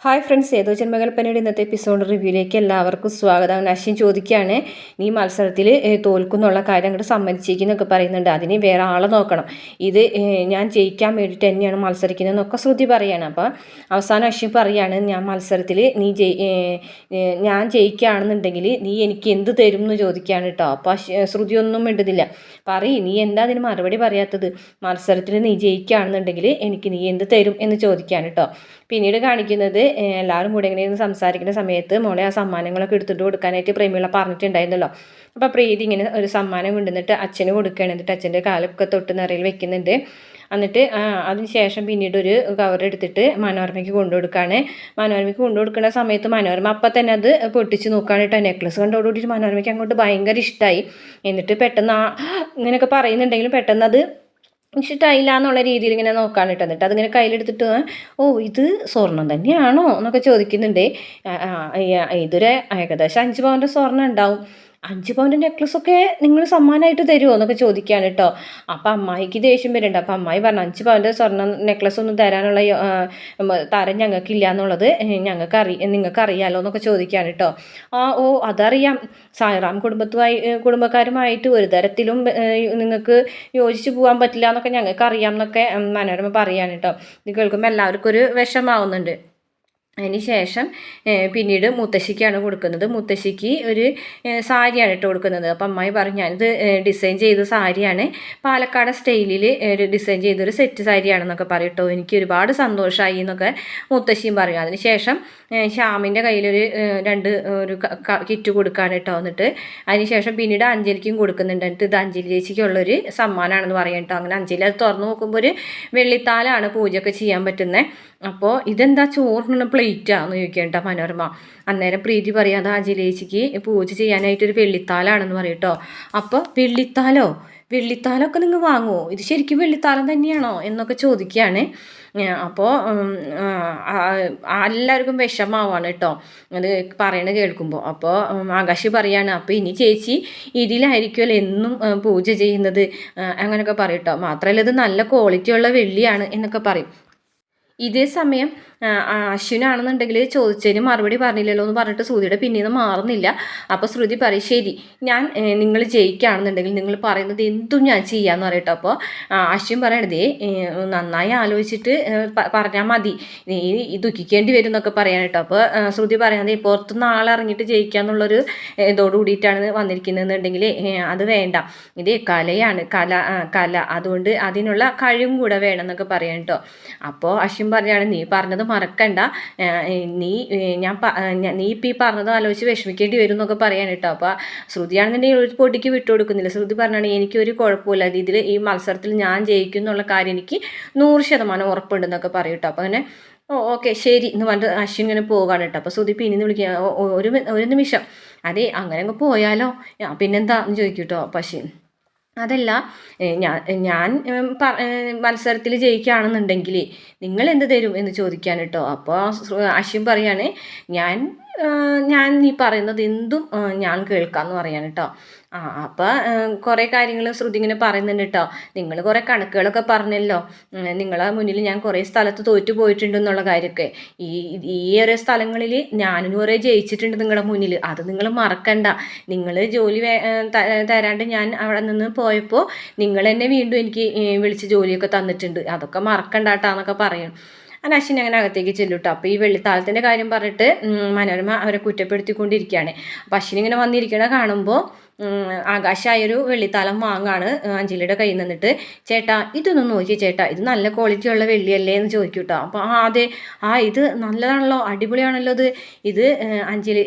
Hi friends, ഏതോ ജന്മകൽപ്പനയുടെ ഇന്നത്തെ episode റിവ്യൂയിലേക്ക് എല്ലാവർക്കും സ്വാഗതം. അശ്വിൻ ചോദിക്കുകയാണ്, നീ മത്സരത്തിൽ തോൽക്കുന്നുള്ള കാര്യം അങ്ങോട്ട് സമ്മതിച്ചേക്കുന്നൊക്കെ പറയുന്നുണ്ട്. അതിന് വേറെ ആളെ നോക്കണം, ഇത് ഞാൻ ജയിക്കാൻ വേണ്ടിയിട്ട് തന്നെയാണ് മത്സരിക്കുന്നതെന്നൊക്കെ ശ്രുതി പറയുകയാണ്. അപ്പോൾ അവസാനം അശ്വിൻ പറയുകയാണ്, ഞാൻ മത്സരത്തിൽ ഞാൻ ജയിക്കുകയാണെന്നുണ്ടെങ്കിൽ നീ എനിക്ക് എന്ത് തരും എന്ന് ചോദിക്കുകയാണ് കേട്ടോ. അപ്പോൾ ശ്രുതി ഒന്നും മിണ്ടുന്നില്ല. നീ എന്താ അതിന് മറുപടി പറയാത്തത്? മത്സരത്തിൽ നീ ജയിക്കുകയാണെന്നുണ്ടെങ്കിൽ എനിക്ക് നീ എന്ത് തരും എന്ന് ചോദിക്കുകയാണ് കേട്ടോ. പിന്നീട് കാണിക്കുന്നത് എല്ലാവരും കൂടെ ഇങ്ങനെ ഇരുന്ന് സംസാരിക്കുന്ന സമയത്ത് മോളെ ആ സമ്മാനങ്ങളൊക്കെ എടുത്തിട്ട് കൊടുക്കാനായിട്ട് പ്രേമിള പറഞ്ഞിട്ടുണ്ടായിരുന്നല്ലോ. അപ്പോൾ പ്രീതി ഇങ്ങനെ ഒരു സമ്മാനം കൊണ്ടുവന്നിട്ട് അച്ഛന് കൊടുക്കുകയാണ്. എന്നിട്ട് അച്ഛൻ്റെ കാലൊക്കെ തൊട്ട് നിറയിൽ വെക്കുന്നുണ്ട്. എന്നിട്ട് അതിന് ശേഷം പിന്നീട് ഒരു കവർ എടുത്തിട്ട് മനോരമയ്ക്ക് കൊണ്ടുകൊടുക്കുകയാണ്. മനോരമയ്ക്ക് കൊണ്ടുകൊടുക്കുന്ന സമയത്ത് മനോരമ അപ്പം തന്നെ അത് പൊട്ടിച്ച് നോക്കുകയാണ് കേട്ടോ. നെക്ലസ് കണ്ടോടുകൂടിയിട്ട് മനോരമയ്ക്ക് അങ്ങോട്ട് ഭയങ്കര ഇഷ്ടമായി. എന്നിട്ട് പെട്ടെന്ന് ഇങ്ങനെയൊക്കെ പറയുന്നുണ്ടെങ്കിലും പെട്ടെന്ന് അത് ഇഷ്ടമായില്ല എന്നുള്ള രീതിയിൽ ഇങ്ങനെ നോക്കാൻ എന്നിട്ട് അതിങ്ങനെ കയ്യിലെടുത്തിട്ട് ഇത് സ്വർണം തന്നെയാണോ എന്നൊക്കെ ചോദിക്കുന്നുണ്ട്. ഇതൊരു ഏകദേശം 5 പവൻ്റെ സ്വർണ്ണം ഉണ്ടാവും. 5 പവൻ്റെ നെക്ലസൊക്കെ നിങ്ങൾ സമ്മാനമായിട്ട് തരുമോ എന്നൊക്കെ ചോദിക്കുകയാണ് കേട്ടോ. അപ്പം അമ്മായിക്ക് ദേഷ്യം വരുന്നുണ്ട്. അപ്പം അമ്മായി പറഞ്ഞു, 5 പവൻ്റെ സ്വർണ്ണം നെക്ലസ് ഒന്നും തരാനുള്ള തരം ഞങ്ങൾക്കില്ല എന്നുള്ളത് നിങ്ങൾക്ക് അറിയാമല്ലോ എന്നൊക്കെ ചോദിക്കുകയാണ് കേട്ടോ. അതറിയാം, സായിറാം കുടുംബക്കാരുമായിട്ട് ഒരു തരത്തിലും നിങ്ങൾക്ക് യോജിച്ച് പോകാൻ പറ്റില്ല എന്നൊക്കെ ഞങ്ങൾക്ക് അറിയാം എന്നൊക്കെ മനോരമ പറയാണ് കേട്ടോ. ഇത് കേൾക്കുമ്പോൾ എല്ലാവർക്കും ഒരു വിഷമാവുന്നുണ്ട്. അതിന് ശേഷം പിന്നീട് മുത്തശ്ശിക്കാണ് കൊടുക്കുന്നത്. മുത്തശ്ശിക്ക് ഒരു സാരിയാണ് ഇട്ട് കൊടുക്കുന്നത്. അപ്പം അമ്മായി പറഞ്ഞു, ഞാനിത് ഡിസൈൻ ചെയ്ത സാരിയാണ്, പാലക്കാട് സ്റ്റൈലിൽ ഒരു ഡിസൈൻ ചെയ്തൊരു സെറ്റ് സാരിയാണെന്നൊക്കെ പറയും കേട്ടോ. എനിക്ക് ഒരുപാട് സന്തോഷമായി എന്നൊക്കെ മുത്തശ്ശിയും പറയും. അതിന് ശേഷം ശ്യാമിൻ്റെ കയ്യിലൊരു ഒരു കിറ്റ് കൊടുക്കുകയാണ് കേട്ടോ. എന്നിട്ട് അതിന് ശേഷം പിന്നീട് അഞ്ജലിക്കും കൊടുക്കുന്നുണ്ട്. എന്നിട്ട് ഇത് അഞ്ജലി ചേച്ചിക്കുള്ളൊരു സമ്മാനമാണെന്ന് പറയാം കേട്ടോ. അങ്ങനെ അഞ്ജലി അത് തുറന്നു നോക്കുമ്പോൾ ഒരു വെള്ളിത്താലാണ് പൂജയൊക്കെ ചെയ്യാൻ പറ്റുന്നത്. അപ്പോൾ ഇതെന്താ ചോറിനുള്ള പ്ലേറ്റാന്ന് ചോദിക്കേണ്ട മനോരമ. അന്നേരം പ്രീതി പറയാം, അത് അഞ്ജലിയേച്ചിക്ക് പൂജ ചെയ്യാനായിട്ടൊരു വെള്ളിത്താലാണെന്ന് പറയും കേട്ടോ. അപ്പോൾ വെള്ളിത്താലമൊക്കെ നിങ്ങൾ വാങ്ങുമോ? ഇത് ശരിക്കും വെള്ളിത്താലം തന്നെയാണോ എന്നൊക്കെ ചോദിക്കുകയാണ്. അപ്പോൾ എല്ലാവർക്കും വിഷമാവാണ് കേട്ടോ അത് പറയണത് കേൾക്കുമ്പോൾ. അപ്പോൾ ആകാശ് പറയാണ്, അപ്പോൾ ഇനി ചേച്ചി ഇതിലായിരിക്കുമല്ലോ എന്നും പൂജ ചെയ്യുന്നത് അങ്ങനെയൊക്കെ പറയും കേട്ടോ. മാത്രമല്ല ഇത് നല്ല ക്വാളിറ്റിയുള്ള വെള്ളിയാണ് എന്നൊക്കെ പറയും. ഇതേ സമയം അശ്വിനാണെന്നുണ്ടെങ്കിൽ ചോദിച്ചതിന് മറുപടി പറഞ്ഞില്ലല്ലോ എന്ന് പറഞ്ഞിട്ട് ശ്രുതിയുടെ പിന്നീട് മാറുന്നില്ല. അപ്പോൾ ശ്രുതി പറയും, ശരി, ഞാൻ നിങ്ങൾ ജയിക്കുകയാണെന്നുണ്ടെങ്കിൽ നിങ്ങൾ പറയുന്നത് എന്തും ഞാൻ ചെയ്യാമെന്ന് പറയട്ടോ. അപ്പോൾ അശ്വിൻ പറയണതേ നന്നായി ആലോചിച്ചിട്ട് പറഞ്ഞാൽ മതി, നീ ദുഃഖിക്കേണ്ടി വരും എന്നൊക്കെ പറയാൻ കേട്ടോ. അപ്പോൾ ശ്രുതി പറയുന്നത് പുറത്തുനിന്ന് ആളിറങ്ങിയിട്ട് ജയിക്കുക എന്നുള്ളൊരു ഇതോട് കൂടിയിട്ടാണ് വന്നിരിക്കുന്നതെന്നുണ്ടെങ്കിൽ അത് വേണ്ട, ഇത് കലയാണ്, കല അതുകൊണ്ട് അതിനുള്ള കഴിവും കൂടെ വേണം എന്നൊക്കെ പറയാൻ കേട്ടോ. അപ്പോൾ അശ്വിൻ പറയാണ്, നീ പറഞ്ഞത് മറക്കണ്ട, നീ ഇപ്പം ഈ പറഞ്ഞത് ആലോചിച്ച് വിഷമിക്കേണ്ടി വരും എന്നൊക്കെ പറയാൻ കേട്ടോ. അപ്പോൾ ശ്രുതിയാണെന്നുണ്ടെങ്കിൽ ഒരു പൊടിക്ക് വിട്ടുകൊടുക്കുന്നില്ല. ശ്രുതി പറഞ്ഞാണ്, എനിക്കൊരു കുഴപ്പമില്ല, ഇതിൽ ഈ മത്സരത്തിൽ ഞാൻ ജയിക്കും എന്നുള്ള കാര്യം എനിക്ക് 100% ഉറപ്പുണ്ടെന്നൊക്കെ പറയും കേട്ടോ. അപ്പോൾ അങ്ങനെ ഓക്കെ ശരി എന്ന് പറഞ്ഞിട്ട് അശ്വിൻ ഇങ്ങനെ പോകാണ് കേട്ടോ. അപ്പോൾ ശ്രുതി പിന്നെ വിളിക്കുക, ഒരു നിമിഷം, അതെ അങ്ങനെ അങ്ങ് പോയാലോ, പിന്നെന്താ എന്ന് ചോദിക്കും കേട്ടോ. അപ്പോൾ അശ്വിൻ, അതല്ല, ഞാൻ മത്സരത്തിൽ ജയിക്കുകയാണെന്നുണ്ടെങ്കിൽ നിങ്ങൾ എന്ത് തരും എന്ന് ചോദിക്കാൻ കേട്ടോ. അപ്പോൾ അശ്വിൻ പറയാണ്, ഞാൻ നീ പറയുന്നത് എന്തും ഞാൻ കേൾക്കാമെന്ന് പറയാൻ കേട്ടോ. അപ്പോൾ കുറേ കാര്യങ്ങൾ ശ്രുതി ഇങ്ങനെ പറയുന്നുണ്ട് കേട്ടോ. നിങ്ങൾ കുറേ കണക്കുകളൊക്കെ പറഞ്ഞല്ലോ, നിങ്ങളെ മുന്നിൽ ഞാൻ കുറേ സ്ഥലത്ത് തോറ്റു പോയിട്ടുണ്ടെന്നുള്ള കാര്യമൊക്കെ. ഈ ഓരോ സ്ഥലങ്ങളിൽ ഞാനും കുറേ ജയിച്ചിട്ടുണ്ട് നിങ്ങളുടെ മുന്നിൽ, അത് നിങ്ങൾ മറക്കണ്ട. നിങ്ങൾ ജോലി തരാണ്ട് ഞാൻ അവിടെ നിന്ന് പോയപ്പോൾ നിങ്ങൾ എന്നെ വീണ്ടും എനിക്ക് വിളിച്ച് ജോലിയൊക്കെ തന്നിട്ടുണ്ട്, അതൊക്കെ മറക്കണ്ടാട്ടാന്നൊക്കെ പറയും. അശ്വിൻ അങ്ങനെ അകത്തേക്ക് ചെല്ലുട്ടോ. അപ്പോൾ ഈ വെള്ളിത്താലത്തിൻ്റെ കാര്യം പറഞ്ഞിട്ട് മനോരമ അവരെ കുറ്റപ്പെടുത്തിക്കൊണ്ടിരിക്കുകയാണ്. അപ്പോൾ അശ്വിൻ ഇങ്ങനെ വന്നിരിക്കണ കാണുമ്പോൾ ആകാശായൊരു വെള്ളിത്താലം വാങ്ങാണ് അഞ്ജലിയുടെ കയ്യിൽ നിന്നിട്ട്. ചേട്ടാ ഇതൊന്നും നോക്കി ചേട്ടാ, ഇത് നല്ല ക്വാളിറ്റി ഉള്ള വെള്ളിയല്ലേ എന്ന് ചോദിക്കും കേട്ടോ. അപ്പോൾ അതെ, ഇത് നല്ലതാണല്ലോ, അടിപൊളിയാണല്ലോ, ഇത് അഞ്ജലി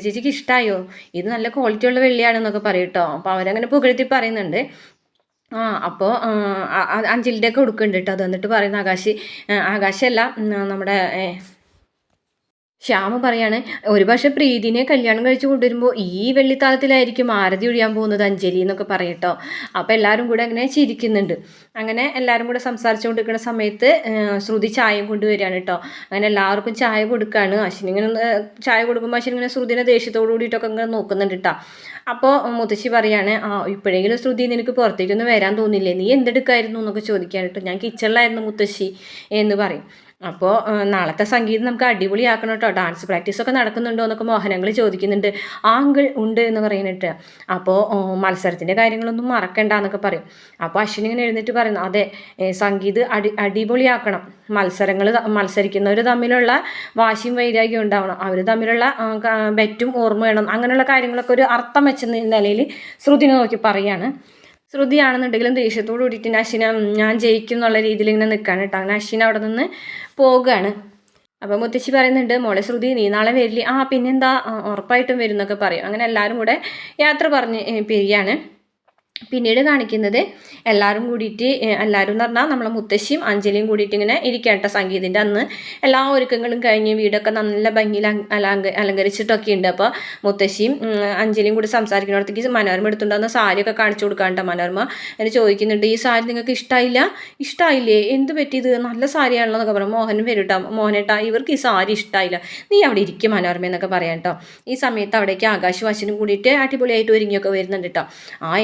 ചേച്ചിക്ക് ഇഷ്ടമായോ, ഇത് നല്ല ക്വാളിറ്റി ഉള്ള വെള്ളിയാണെന്നൊക്കെ പറയും കേട്ടോ. അപ്പോൾ അവരങ്ങനെ പുകഴ്ത്തി പറയുന്നുണ്ട്. അപ്പോൾ അഞ്ജലിയുടെ ഒക്കെ കൊടുക്കുന്നുണ്ട് കേട്ടോ. അത് എന്നിട്ട് പറയുന്ന ആകാശല്ല നമ്മുടെ ശ്യാമ പറയാണ്, ഒരുപക്ഷെ പ്രീതിനെ കല്യാണം കഴിച്ച് കൊണ്ടുവരുമ്പോൾ ഈ വെള്ളിത്താളത്തിലായിരിക്കും ആരതി ഒഴിയാൻ പോകുന്നത് അഞ്ജലി എന്നൊക്കെ പറയട്ടോ. അപ്പോൾ എല്ലാവരും കൂടെ അങ്ങനെ ചിരിക്കുന്നുണ്ട്. അങ്ങനെ എല്ലാവരും കൂടെ സംസാരിച്ചുകൊണ്ടിരിക്കുന്ന സമയത്ത് ശ്രുതി ചായയും കൊണ്ടുവരികയാണ് കേട്ടോ. അങ്ങനെ എല്ലാവർക്കും ചായ കൊടുക്കുകയാണ്. അശ്വിനിങ്ങനെ ചായ കൊടുക്കുമ്പോൾ അശ്വിനിങ്ങനെ ശ്രുതിനെ ദേഷ്യത്തോടു കൂടിയിട്ടൊക്കെ ഇങ്ങനെ നോക്കുന്നുണ്ട് കേട്ടോ. അപ്പോൾ മുത്തശ്ശി പറയാണ്, ഇപ്പോഴെങ്കിലും ശ്രുതി നിനക്ക് പുറത്തേക്കൊന്നും വരാൻ തോന്നില്ലേ, നീ എന്തെടുക്കായിരുന്നു എന്നൊക്കെ ചോദിക്കാൻ കേട്ടോ. ഞാൻ കിച്ചണിലായിരുന്നു മുത്തശ്ശി എന്ന് പറയും. അപ്പോൾ നാളത്തെ സംഗീതം നമുക്ക് അടിപൊളിയാക്കണം കേട്ടോ, ഡാൻസ് പ്രാക്ടീസൊക്കെ നടക്കുന്നുണ്ടോ എന്നൊക്കെ മോഹനങ്ങൾ ചോദിക്കുന്നുണ്ട്. ആ അങ്കിൾ ഉണ്ട് എന്ന് പറയുന്നിട്ട്. അപ്പോൾ മത്സരത്തിൻ്റെ കാര്യങ്ങളൊന്നും മറക്കണ്ട എന്നൊക്കെ പറയും. അപ്പോൾ അശ്വിനി ഇങ്ങനെ എഴുന്നേറ്റ് പറയുന്നു, അതെ സംഗീത് അടിപൊളിയാക്കണം, മത്സരിക്കുന്നവർ തമ്മിലുള്ള വാശിയും വൈരാഗ്യം ഉണ്ടാവണം, അവർ തമ്മിലുള്ള ബെറ്റും ഓർമ്മ വേണം, അങ്ങനെയുള്ള കാര്യങ്ങളൊക്കെ ഒരു അർത്ഥം വെച്ച നിലയിൽ ശ്രുതിനെ നോക്കി പറയാണ്. ശ്രുതിയാണെന്നുണ്ടെങ്കിലും ദേഷ്യത്തോട് കൂടിയിട്ട് അശ്വിന ഞാൻ ജയിക്കും എന്നുള്ള രീതിയിൽ ഇങ്ങനെ നിൽക്കുകയാണ് കേട്ടോ. അങ്ങനെ അശ്വിന അവിടെ നിന്ന് പോകുകയാണ്. അപ്പോൾ മുത്തശ്ശി പറയുന്നുണ്ട്, മോളെ ശ്രുതി നീ നാളെ വരില്ലേ? പിന്നെന്താ, ഉറപ്പായിട്ടും വരും എന്നൊക്കെ പറയും. അങ്ങനെ എല്ലാവരും കൂടെ യാത്ര പറഞ്ഞ് പിരിയാണ്. പിന്നീട് കാണിക്കുന്നത് എല്ലാവരും കൂടിയിട്ട്, എല്ലാവരും എന്ന് പറഞ്ഞാൽ നമ്മളെ മുത്തശ്ശിയും അഞ്ജലിയും കൂടിയിട്ട് ഇങ്ങനെ ഇരിക്കട്ടെ. സംഗീതിൻ്റെ അന്ന് എല്ലാ ഒരുക്കങ്ങളും കഴിഞ്ഞ് വീടൊക്കെ നല്ല ഭംഗിയിൽ അലങ്കരിച്ചിട്ടൊക്കെ ഉണ്ട്. അപ്പോൾ മുത്തശ്ശിയും അഞ്ജലിയും കൂടി സംസാരിക്കുന്നിടത്തേക്ക് മനോരമ എടുത്തുണ്ടാകുന്ന സാരിയൊക്കെ കാണിച്ചു കൊടുക്കാണ്ട് മനോരമ എന്നെ ചോദിക്കുന്നുണ്ട്, ഈ സാരി നിങ്ങൾക്ക് ഇഷ്ടമായില്ലേ, എന്ത് പറ്റിയത്, നല്ല സാരിയാണല്ലോ എന്നൊക്കെ പറയും. മോഹനും വരൂട്ടോ, മോഹനേട്ടാ ഇവർക്ക് ഈ സാരി ഇഷ്ടമായില്ല, നീ അവിടെ ഇരിക്കും മനോരമ എന്നൊക്കെ പറയാം കേട്ടോ. ഈ സമയത്ത് അവിടേക്ക് ആകാശ് വാശിനും കൂടിയിട്ട് അടിപൊളിയായിട്ട് ഒരുങ്ങിയൊക്കെ വരുന്നുണ്ട് കേട്ടോ.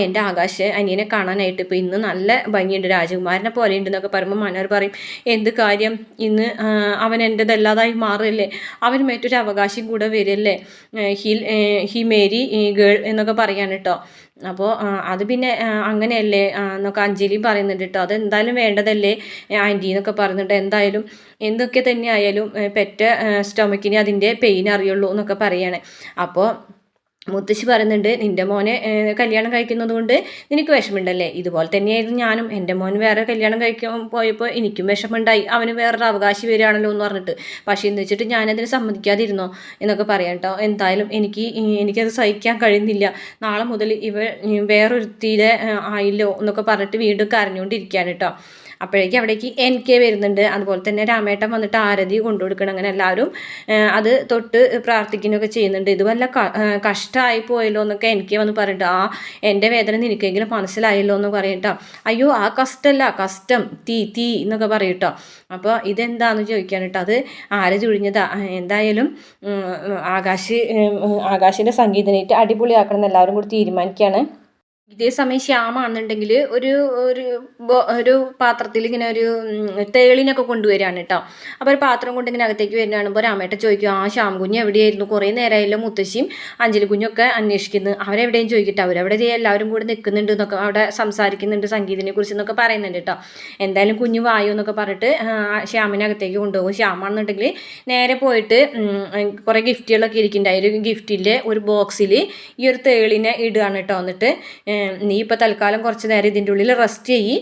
എൻ്റെ ആകാശ് അനിയനെ കാണാനായിട്ട് ഇപ്പോൾ ഇന്ന് നല്ല ഭംഗിയുണ്ട്, രാജകുമാരനെ പോലെ ഉണ്ടെന്നൊക്കെ പറയുമ്പോൾ മനോർ പറയും, എന്ത് കാര്യം, ഇന്ന് അവൻ എൻ്റെതല്ലാതായി മാറില്ലേ, അവന് മറ്റൊരു അവകാശം കൂടെ വരില്ലേ, ഹി മേരി ഗേൾ എന്നൊക്കെ പറയാൻ കേട്ടോ. അപ്പോൾ അത് പിന്നെ അങ്ങനെയല്ലേ എന്നൊക്കെ അഞ്ജലി പറയുന്നുണ്ട് കേട്ടോ. അതെന്തായാലും വേണ്ടതല്ലേ ആൻറ്റി എന്നൊക്കെ പറയുന്നുണ്ട്. എന്തായാലും എന്തൊക്കെ തന്നെ ആയാലും പെറ്റ സ്റ്റൊമക്കിന് അതിൻ്റെ പെയിൻ അറിയുള്ളൂ എന്നൊക്കെ പറയാണ്. അപ്പോൾ മുത്തശ്ശി പറയുന്നുണ്ട്, നിൻ്റെ മോനെ കല്യാണം കഴിക്കുന്നത് കൊണ്ട് നിനക്ക് വിഷമമുണ്ടല്ലേ, ഇതുപോലെ തന്നെയായിരുന്നു ഞാനും, എൻ്റെ മോൻ വേറെ കല്യാണം കഴിക്കാൻ പോയപ്പോൾ എനിക്കും വിഷമമുണ്ടായി, അവന് വേറൊരു അവകാശി വരികയാണല്ലോ എന്ന് പറഞ്ഞിട്ട്, പക്ഷേ എന്ന് വെച്ചിട്ട് ഞാനതിന് സമ്മതിക്കാതിരുന്നോ എന്നൊക്കെ പറയാം കേട്ടോ. എന്തായാലും എനിക്കത് സഹിക്കാൻ കഴിയുന്നില്ല, നാളെ മുതൽ വേറൊരുത്തിയുടെ ആയില്ലോ എന്നൊക്കെ പറഞ്ഞിട്ട് വീണ്ടും കരഞ്ഞുകൊണ്ടിരിക്കുകയാണ് കേട്ടോ. അപ്പോഴേക്കും അവിടേക്ക് NK വരുന്നുണ്ട്. അതുപോലെ തന്നെ രാമേട്ടൻ വന്നിട്ട് ആരതി കൊണ്ടുകൊടുക്കണം. അങ്ങനെ എല്ലാവരും അത് തൊട്ട് പ്രാർത്ഥിക്കുന്നൊക്കെ ചെയ്യുന്നുണ്ട്. ഇത് വല്ല കഷ്ടമായി പോയല്ലോ എന്നൊക്കെ NK വന്ന് പറഞ്ഞിട്ട്, എൻ്റെ വേദന നിനക്കെങ്കിലും മനസ്സിലായല്ലോ എന്ന് പറയട്ടോ. അയ്യോ ആ കഷ്ടമല്ല, കഷ്ടം തീ എന്നൊക്കെ പറയട്ടോ. അപ്പോൾ ഇതെന്താണെന്ന് ചോദിക്കാൻ കേട്ടോ. അത് ആരതി ഒഴിഞ്ഞതാ. എന്തായാലും ആകാശിൻ്റെ സംഗീതനായിട്ട് അടിപൊളിയാക്കണം എന്ന് എല്ലാവരും കൂടി തീരുമാനിക്കുകയാണ്. ഇതേ സമയം ശ്യാമാണെന്നുണ്ടെങ്കിൽ ഒരു പാത്രത്തിൽ ഇങ്ങനെ ഒരു തേളിനൊക്കെ കൊണ്ടുവരികയാണ് കേട്ടോ. അപ്പോൾ ഒരു പാത്രം കൊണ്ട് ഇങ്ങനെ അകത്തേക്ക് വരുന്നതാണുമ്പോൾ രാമേട്ട ചോദിക്കും, ശ്യാം കുഞ്ഞ് എവിടെയായിരുന്നു, കുറേ നേരമായല്ലോ മുത്തശ്ശിയും അഞ്ജലി കുഞ്ഞൊക്കെ അന്വേഷിക്കുന്നു, അവരെവിടെയും ചോദിക്കട്ടെ, അവരവിടെ എല്ലാവരും കൂടെ നിൽക്കുന്നുണ്ട് എന്നൊക്കെ അവിടെ സംസാരിക്കുന്നുണ്ട് സംഗീതിനെ കുറിച്ച് എന്നൊക്കെ പറയുന്നുണ്ട് കേട്ടോ. എന്തായാലും കുഞ്ഞ് വായു എന്നൊക്കെ പറഞ്ഞിട്ട് ശ്യാമിനെ അകത്തേക്ക് കൊണ്ടുപോകും. ശ്യാമാണെന്നുണ്ടെങ്കിൽ നേരെ പോയിട്ട് കുറേ ഗിഫ്റ്റുകളൊക്കെ ഇരിക്കുന്നുണ്ട്. ഒരു ഗിഫ്റ്റിൻ്റെ ഒരു ബോക്സിൽ ഈ ഒരു തേളിനെ ഇടുകയാണ് കേട്ടോ. എന്നിട്ട് നീ ഇപ്പോൾ തൽക്കാലം കുറച്ച് നേരം ഇതിൻ്റെ ഉള്ളിൽ റെസ്റ്റ് ചെയ്യ്,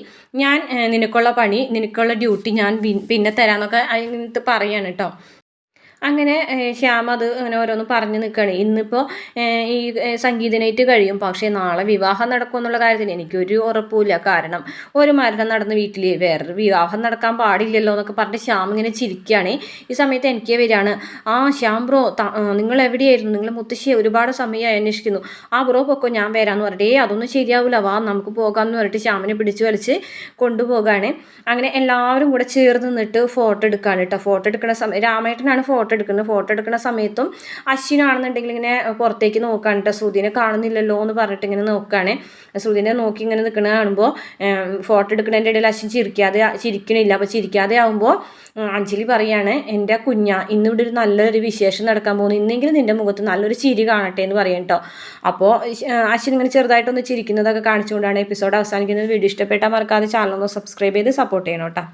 ഞാൻ നിനക്കുള്ള ഡ്യൂട്ടി ഞാൻ പിന്നെ തരാമെന്നൊക്കെ അതിനകത്ത് പറയാണ് കേട്ടോ. അങ്ങനെ ശ്യാം അത് അങ്ങനെ ഓരോന്ന് പറഞ്ഞു നിൽക്കുകയാണ്. ഇന്നിപ്പോൾ ഈ സംഗീതനായിട്ട് കഴിയും, പക്ഷേ നാളെ വിവാഹം നടക്കുമെന്നുള്ള കാര്യത്തിന് എനിക്കൊരു ഉറപ്പില്ല. കാരണം ഒരു മരണം നടന്ന വീട്ടിൽ വേറൊരു വിവാഹം നടക്കാൻ പാടില്ലല്ലോ എന്നൊക്കെ പറഞ്ഞിട്ട് ശ്യാം ഇങ്ങനെ ചിരിക്കുകയാണ്. ഈ സമയത്ത് എനിക്ക് വരികയാണ്, ശ്യാം ബ്രോ നിങ്ങൾ എവിടെയായിരുന്നു, നിങ്ങൾ മുത്തശ്ശിയെ ഒരുപാട് സമയമായി അന്വേഷിക്കുന്നു, ബ്രോ പൊക്കോ ഞാൻ വരാമെന്ന് പറഞ്ഞിട്ട്, അതൊന്നും ശരിയാവില്ല, നമുക്ക് പോകാമെന്ന് പറഞ്ഞിട്ട് ശ്യാമിനെ പിടിച്ചു വലിച്ച് കൊണ്ടുപോകാണ്. അങ്ങനെ എല്ലാവരും കൂടെ ചേർന്ന് നിന്നിട്ട് ഫോട്ടോ എടുക്കുകയാണ് കേട്ടോ. ഫോട്ടോ എടുക്കുന്ന സമയം രാമേട്ടനാണ് ഫോട്ടോ എടുക്കുന്ന സമയത്തും അശ്വിനാണെന്നുണ്ടെങ്കിൽ ഇങ്ങനെ പുറത്തേക്ക് നോക്കുകയാണ് കേട്ടോ. ശ്രുതിനെ കാണുന്നില്ലല്ലോ എന്ന് പറഞ്ഞിട്ട് ഇങ്ങനെ നോക്കുകയാണ്. ശ്രുതിനെ നോക്കി ഇങ്ങനെ നിൽക്കുന്നത് കാണുമ്പോൾ ഫോട്ടോ എടുക്കുന്നതിൻ്റെ ഇടയിൽ അശ്വിൻ ചിരിക്കണില്ല. അപ്പോൾ ചിരിക്കാതെ ആകുമ്പോൾ അഞ്ജലി പറയാണ്, എൻ്റെ ഇന്നിവിടെ ഒരു നല്ലൊരു വിശേഷം നടക്കാൻ പോകുന്നു, ഇന്നെങ്കിലും നിൻ്റെ മുഖത്ത് നല്ലൊരു ചിരി കാണട്ടെ എന്ന് പറയും കേട്ടോ. അപ്പോൾ അശ്വിൻ ഇങ്ങനെ ചെറുതായിട്ടൊന്ന് ചിരിക്കുന്നതൊക്കെ കാണിച്ചുകൊണ്ടാണ് എപ്പിസോഡ് അവസാനിക്കുന്നത്. വീഡിയോ ഇഷ്ടപ്പെട്ടാൽ മറക്കാതെ ചാനൽ ഒന്ന് സബ്സ്ക്രൈബ് ചെയ്ത് സപ്പോർട്ട് ചെയ്യണം കേട്ടോ.